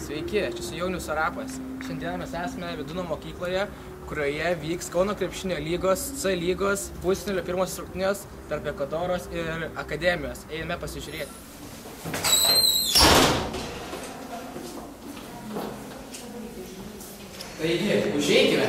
Sveiki, čia su Jaunius Arapas. Šiandien mes esame Viduno mokykloje, kurioje vyks Kauno krepšinio lygos, C lygos, pusfinalio pirmos rungtynės tarp Ekadoros ir Akademijos. Einame pasižiūrėti. Taigi, užeikime.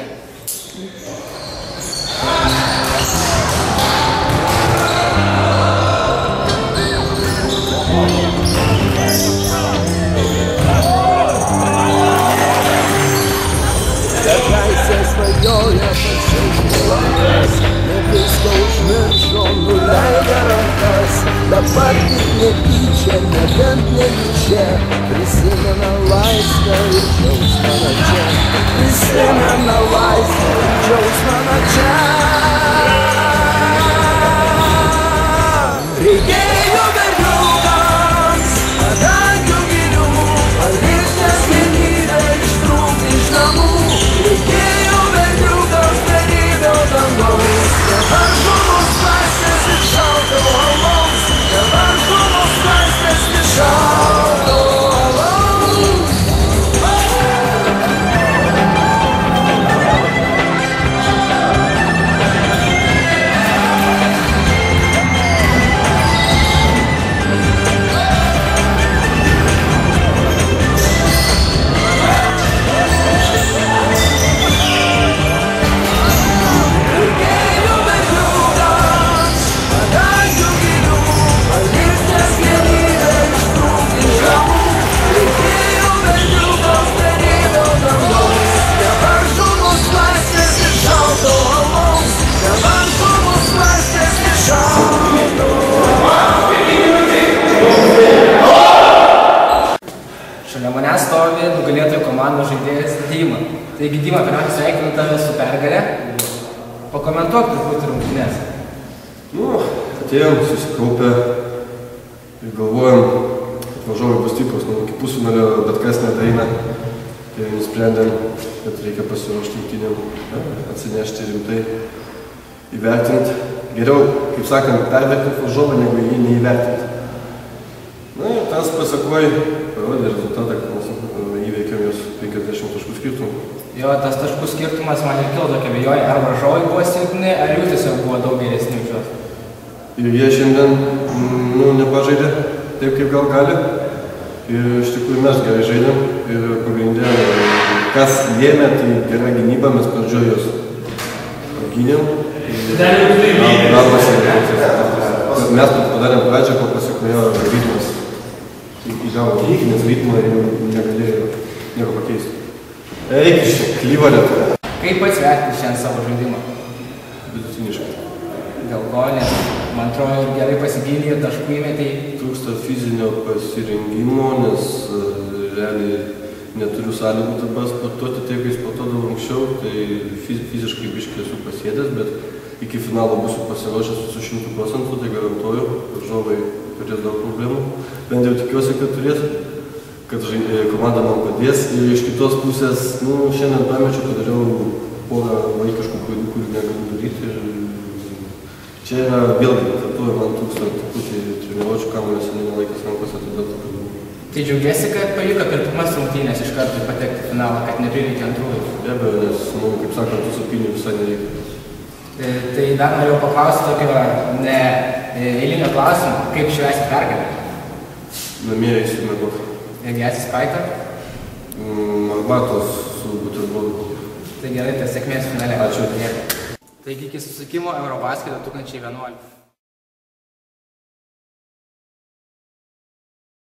Svajoja pačiais ne viską užmiršo, nuleidę rankas. Dabar tik netyčia, nebent netyčia prisimena laisvę ir džiaugsmą čia. Prisimena laisvę ir džiaugsmą čia. Reikėjo berniukams padangių gilių, palikti asmenybę, ištrūkti iš namų. Reikėjo berniukams beribio dangaus, dabar žuvos laisvės iš šalto alaus, dabar žuvos laisvės iš šalto alaus. Šalia manęs stovi nugalėtojų komandos žaidėjas Dima. Taigi, Dima, pirmiausia, sveikinu tave su pergale. Pakomentuok truputį rungtynes. Atėjom, susikaupę ir galvojom, kad varžovai bus stiprus, iki pusfinalio bet kas nedaeina. Tai nusprendėm, kad reikia pasiruošti rungtynėm, atsinešti rimtai, įvertinti. Geriau, kaip sakant, pervertinti varžovą, negu jį neįvertinti. Na ir tas pasakoji parodė rezultatą, kad mes įveikėm jos 50 taškų skirtumų. Jo, tas taškų skirtumas man ir kilo tokia abejonė, ar varžovai buvo silpni, ar jų tiesiog buvo daug geresni už juos. Ir jie šiandien nepažaidė taip, kaip gal gali. Ir iš tikrųjų mes gerai žaidėm. Ir pagrindė, kas lėmė, tai gera gynyba, mes pradžioje jos apgynėm. Mes padarėm pradžią, ko pasekmėjo ritmas. Įgavo lyginės ritmą ir jau negalėjo nieko pakeisti. Eik iš klyvarė. Kaip pats vertinti šiandien savo žaidimą? Vidutiniškai. Dėl ko, nes man atrodo gerai pasigynė ir taškų įmetei. Trūksta fizinio pasirengimo, nes realiai neturiu sąlygų dabar sportuoti taip, kaip sportuodavau anksčiau. Tai fiziškai biškai esu pasėdęs, bet iki finalo būsiu pasiruošęs su 100%, tai garantuoju, varžovai turės daug problemų. Bent jau tikiuosi, kad turės, kad komanda man padės. Ir iš kitos pusės, šiandien pamečiau, kad dariau porą vaikiškų klaidų, kurių negaliu daryti. Čia yra vėlgi, kartuoju, man trūksta treniruočių, kamuolės seniai laikas rankos atiduoti. Tai džiaugiasi, kad pavyko per pirmas rungtynes iš karto patekti į finalą, kad neprireikė antrųjų. Be abejo, nes, kaip sakant, tų sapinių visai nereikia. Tai dar norėjau paklausti tokio eilinio klausimo, kaip švęsti pergalę? Namie eisiu miegot. Ir gersi spraitą? Arbatos su buterboru. Tai gerai, tai sėkmės finale. Ačiū. Taigi iki susitikimo Eurobasket 2011.